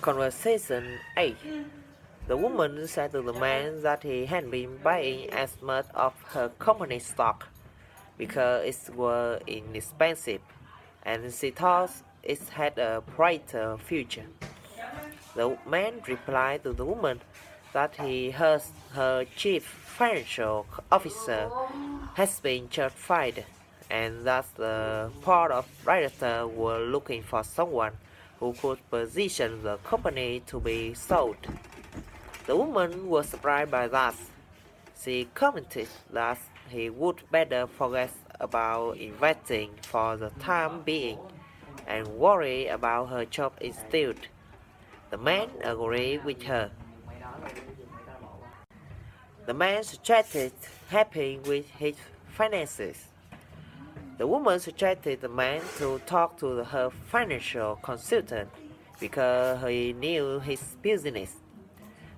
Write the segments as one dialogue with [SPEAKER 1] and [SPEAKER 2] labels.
[SPEAKER 1] Conversation 8. The woman said to the man that he had been buying as much of her company stock because it was inexpensive and she thought it had a brighter future. The man replied to the woman that he heard her chief financial officer has been just fired and that the board of directors were looking for someone who could position the company to be sold. The woman was surprised by that. She commented that he would better forget about investing for the time being and worry about her job instead. The man agreed with her. The man suggested helping with his finances. The woman suggested the man to talk to her financial consultant because he knew his business.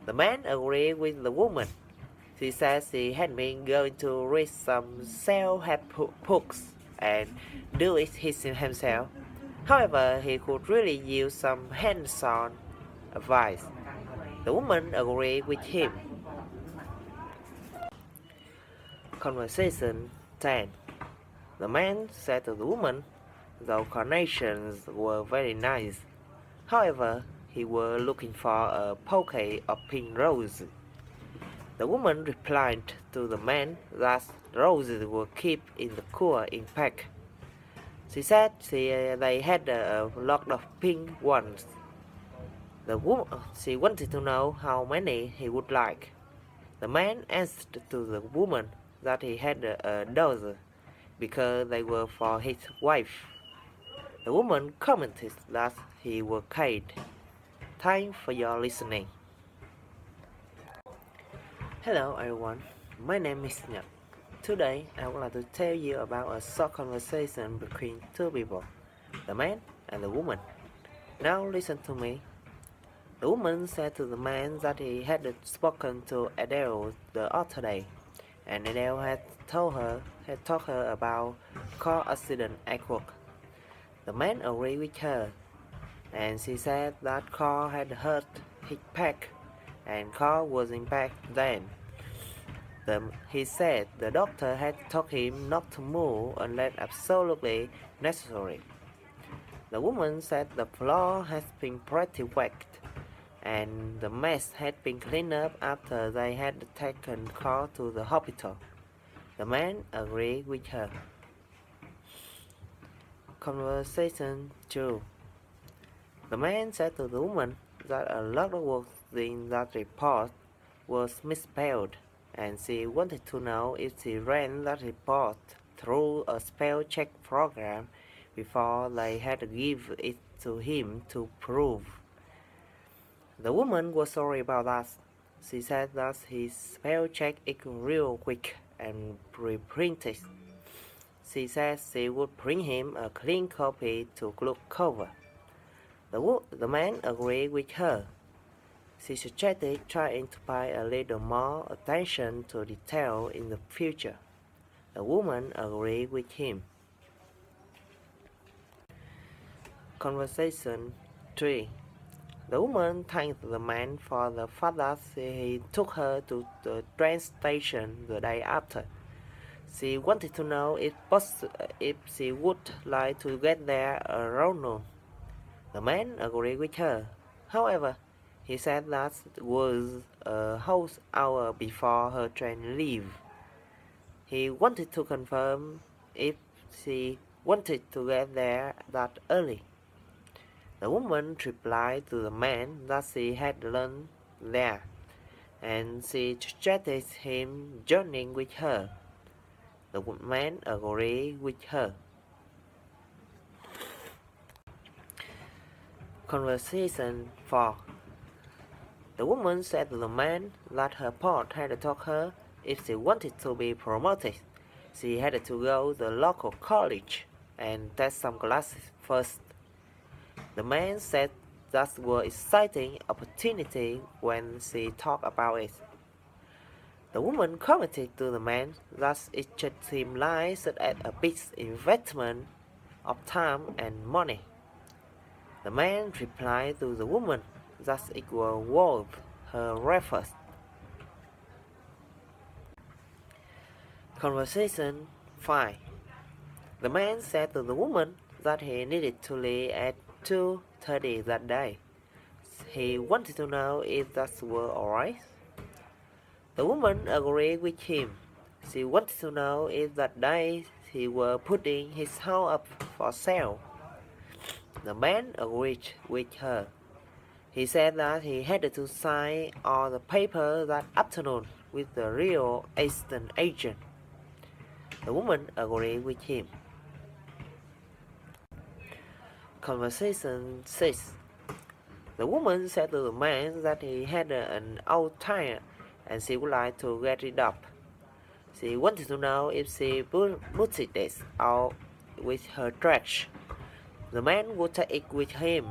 [SPEAKER 1] The man agreed with the woman. She said she had been going to read some self-help books and do it himself. However, he could really use some hands-on advice. The woman agreed with him. Conversation 10. The man said to the woman, the carnations were very nice. However, he was looking for a bouquet of pink roses. The woman replied to the man that roses were kept in the cooler pack. She said they had a lot of pink ones. She wanted to know how many he would like. The man answered to the woman that he had a dozen because they were for his wife. The woman commented that he was kind. Thanks for your listening. Hello everyone, my name is Nhật. Today I would like to tell you about a short conversation between two people, the man and the woman. Now listen to me. The woman said to the man that he had spoken to Adele the other day, and Adele had told her about car accident at work. The man agreed with her, and she said that car had hurt his back, and car was in bad then. He said the doctor had told him not to move unless absolutely necessary. The woman said the floor had been pretty wet, and the mess had been cleaned up after they had taken car to the hospital. The man agreed with her. Conversation 2. The man said to the woman that a lot of words in that report was misspelled, and she wanted to know if she ran that report through a spell check program before they had to give it to him to prove. The woman was sorry about that. She said that his spell check it real quick and reprinted. She said she would bring him a clean copy to look over. The man agreed with her. She suggested trying to pay a little more attention to detail in the future. The woman agreed with him. Conversation 3. The woman thanked the man for the fact that he took her to the train station the day after. She wanted to know if she would like to get there around noon. The man agreed with her. However, he said that it was a whole hour before her train leave. He wanted to confirm if she wanted to get there that early. The woman replied to the man that she had learned there, and she suggested him joining with her. The man agreed with her. Conversation 4. The woman said to the man that her boss had told her if she wanted to be promoted, she had to go to the local college and take some classes first. The man said that was an exciting opportunity when she talked about it. The woman commented to the man that it just seemed like such a big investment of time and money. The man replied to the woman that it was worth her efforts. Conversation 5. The man said to the woman that he needed to leave at 2:30 that day. He wanted to know if that were alright. The woman agreed with him. She wanted to know if that day he were putting his house up for sale. The man agreed with her. He said that he had to sign all the paper that afternoon with the real estate agent. The woman agreed with him. Conversation 6. The woman said to the man that he had an old tire and she would like to get it up. She wanted to know if she put it out with her trash. The man would take it with him.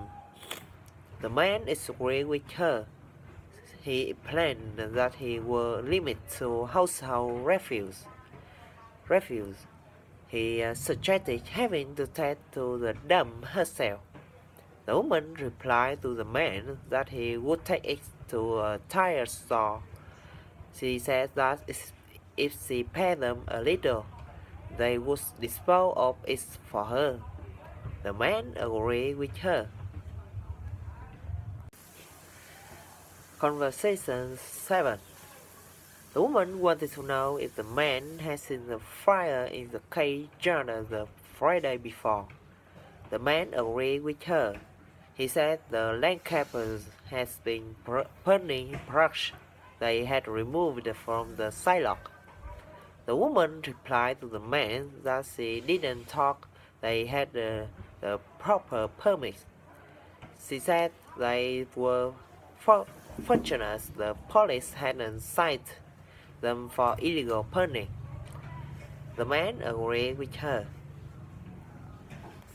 [SPEAKER 1] The man agreed with her. He explained that he would limit to household refuse. He suggested having to take to the dump herself. The woman replied to the man that he would take it to a tire store. She said that if she paid them a little, they would dispose of it for her. The man agreed with her. Conversation 7. The woman wanted to know if the man had seen the fire in the KII journal the Friday before. The man agreed with her. He said the landscapers had been burning brush they had removed from the sidewalk. The woman replied to the man that she didn't talk they had the proper permits. She said they were fortunate the police hadn't cited them for illegal burning. The man agreed with her.